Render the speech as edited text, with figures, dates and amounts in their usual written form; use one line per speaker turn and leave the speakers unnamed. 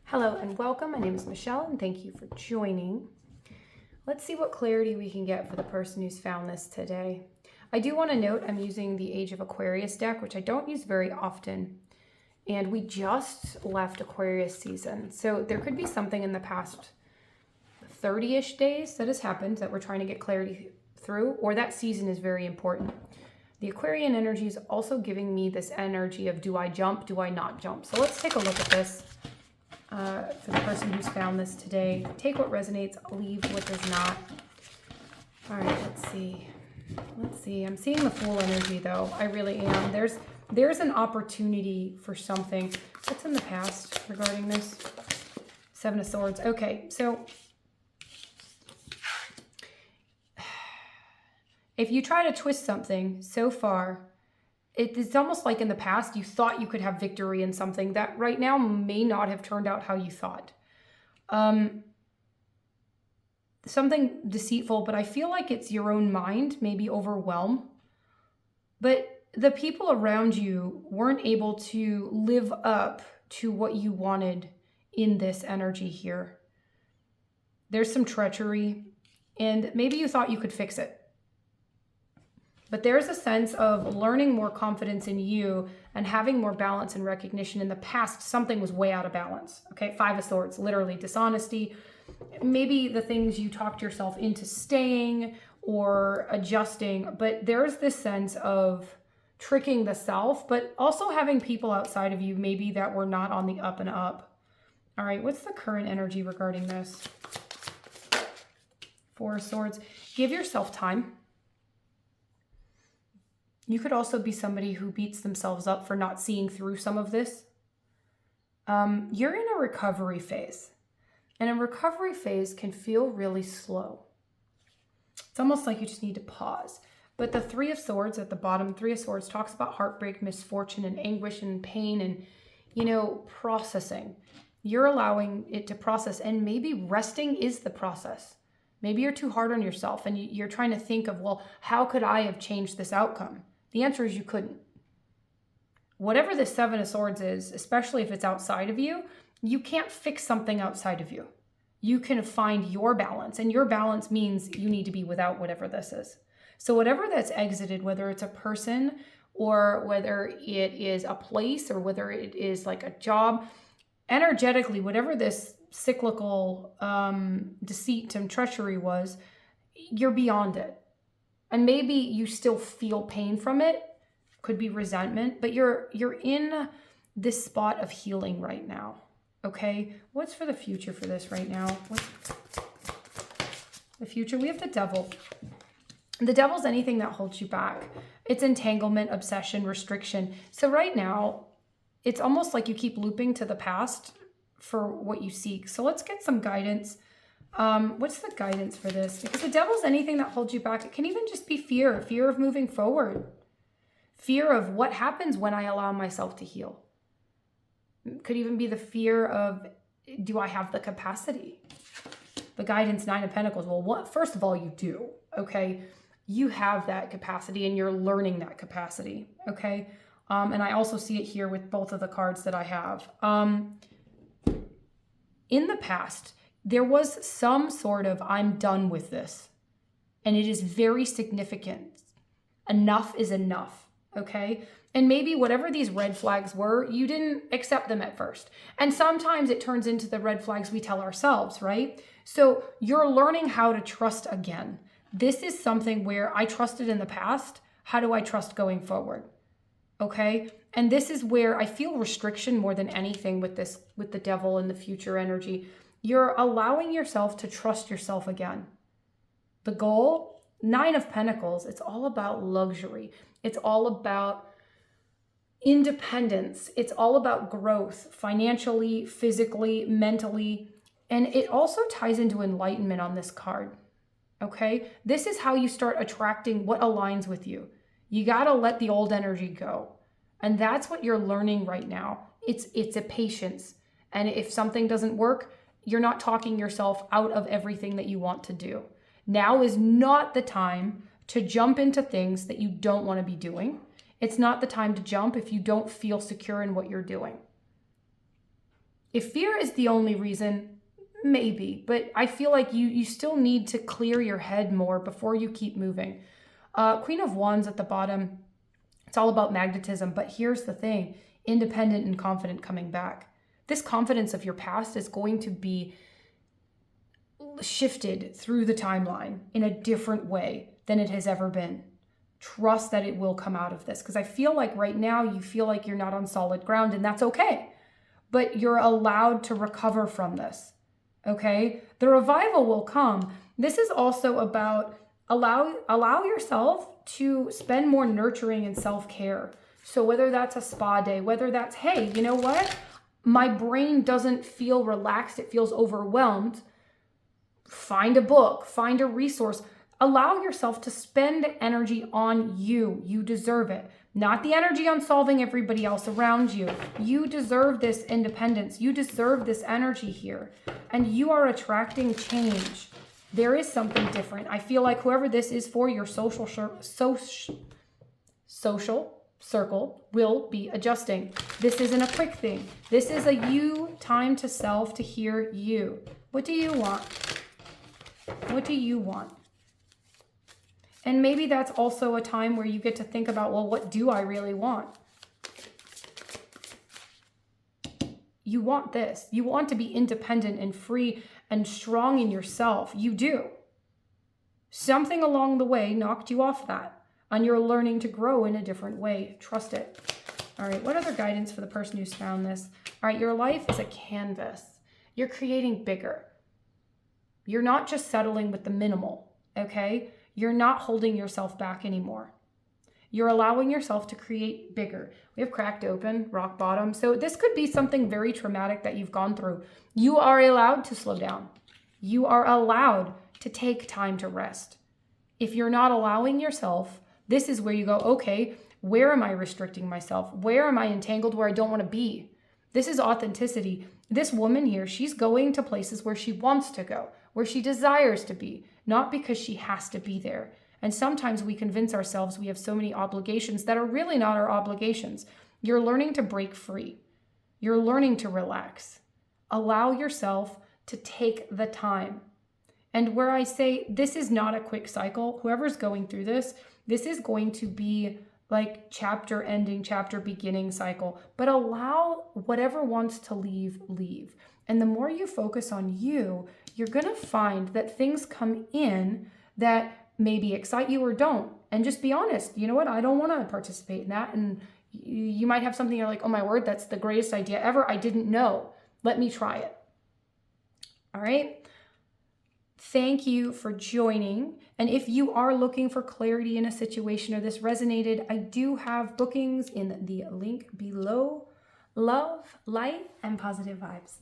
Hello and welcome. My name is Michelle and thank you for joining. Let's see what clarity we can get for the person who's found this today. I do want to note I'm using the Age of Aquarius deck, which I don't use very often. And we just left Aquarius season. So there could be something in the past 30-ish days that has happened that we're trying to get clarity through, or that season is very important. The Aquarian energy is also giving me this energy of do I jump, do I not jump? So let's take a look at this. For the person who's found this today, take what resonates, leave what does not. All right, let's see. I'm seeing the Fool energy though. I really am. There's an opportunity for something. What's in the past regarding this? Seven of Swords. Okay, so if you try to twist something so far, it's almost like in the past you thought you could have victory in something that right now may not have turned out how you thought. Something deceitful, but I feel like it's your own mind, maybe overwhelmed. But the people around you weren't able to live up to what you wanted in this energy here. There's some treachery, and maybe you thought you could fix it. But there's a sense of learning more confidence in you and having more balance and recognition. In the past, something was way out of balance. Okay, Five of Swords, literally dishonesty. Maybe the things you talked yourself into staying or adjusting. But there's this sense of tricking the self, but also having people outside of you maybe that were not on the up and up. All right, what's the current energy regarding this? Four of Swords. Give yourself time. You could also be somebody who beats themselves up for not seeing through some of this. You're in a recovery phase. And a recovery phase can feel really slow. It's almost like you just need to pause. But the Three of Swords at the bottom, Three of Swords talks about heartbreak, misfortune, and anguish and pain and, processing. You're allowing it to process, and maybe resting is the process. Maybe you're too hard on yourself and you're trying to think of, well, how could I have changed this outcome? The answer is you couldn't. Whatever the Seven of Swords is, especially if it's outside of you, you can't fix something outside of you. You can find your balance, and your balance means you need to be without whatever this is. So whatever that's exited, whether it's a person or whether it is a place or whether it is like a job, energetically, whatever this cyclical deceit and treachery was, you're beyond it. And maybe you still feel pain from it, could be resentment, but you're in this spot of healing right now, okay? What's for the future for this right now? What's the future? We have the Devil. The Devil's anything that holds you back. It's entanglement, obsession, restriction. So right now, it's almost like you keep looping to the past for what you seek. So let's get some guidance. What's the guidance for this? Because the Devil's anything that holds you back. It can even just be fear of moving forward. Fear of what happens when I allow myself to heal. It could even be the fear of, do I have the capacity? The guidance, Nine of Pentacles. Well, first of all, you do, okay? You have that capacity and you're learning that capacity, okay? And I also see it here with both of the cards that I have. In the past, there was some sort of, I'm done with this. And it is very significant. Enough is enough, okay? And maybe whatever these red flags were, you didn't accept them at first. And sometimes it turns into the red flags we tell ourselves, right? So you're learning how to trust again. This is something where I trusted in the past. How do I trust going forward? Okay? And this is where I feel restriction more than anything with this, with the Devil and the future energy. You're allowing yourself to trust yourself again. The goal, Nine of Pentacles, it's all about luxury. It's all about independence. It's all about growth, financially, physically, mentally. And it also ties into enlightenment on this card. Okay? This is how you start attracting what aligns with you. You got to let the old energy go. And that's what you're learning right now. It's a patience. And if something doesn't work, you're not talking yourself out of everything that you want to do. Now is not the time to jump into things that you don't want to be doing. It's not the time to jump if you don't feel secure in what you're doing. If fear is the only reason, maybe, but I feel like you still need to clear your head more before you keep moving. Queen of Wands at the bottom, it's all about magnetism, but here's the thing, independent and confident coming back. This confidence of your past is going to be shifted through the timeline in a different way than it has ever been. Trust that it will come out of this, because I feel like right now you feel like you're not on solid ground, and that's okay. But you're allowed to recover from this, okay? The revival will come. This is also about allow yourself to spend more nurturing and self-care. So whether that's a spa day, whether that's, hey, you know what? My brain doesn't feel relaxed, it feels overwhelmed. Find a book, find a resource. Allow yourself to spend energy on you. You deserve it. Not the energy on solving everybody else around you. You deserve this independence. You deserve this energy here. And you are attracting change. There is something different. I feel like whoever this is for, your social circle will be adjusting. This isn't a quick thing. This is a you time to self, to hear you. What do you want? What do you want? And maybe that's also a time where you get to think about, well, what do I really want? You want this. You want to be independent and free and strong in yourself. You do. Something along the way knocked you off that, and you're learning to grow in a different way. Trust it. All right, what other guidance for the person who's found this? All right, your life is a canvas. You're creating bigger. You're not just settling with the minimal, okay? You're not holding yourself back anymore. You're allowing yourself to create bigger. We have cracked open, rock bottom. So this could be something very traumatic that you've gone through. You are allowed to slow down. You are allowed to take time to rest. If you're not allowing yourself, this is where you go, okay, where am I restricting myself? Where am I entangled where I don't want to be? This is authenticity. This woman here, she's going to places where she wants to go, where she desires to be, not because she has to be there. And sometimes we convince ourselves we have so many obligations that are really not our obligations. You're learning to break free. You're learning to relax. Allow yourself to take the time. And where I say this is not a quick cycle, whoever's going through this is going to be like chapter ending, chapter beginning cycle. But allow whatever wants to leave, leave. And the more you focus on you, you're going to find that things come in that maybe excite you or don't. And just be honest. You know what? I don't want to participate in that. And you might have something you're like, oh my word, that's the greatest idea ever. I didn't know. Let me try it. All right. Thank you for joining. And if you are looking for clarity in a situation or this resonated, I do have bookings in the link below. Love, light, and positive vibes.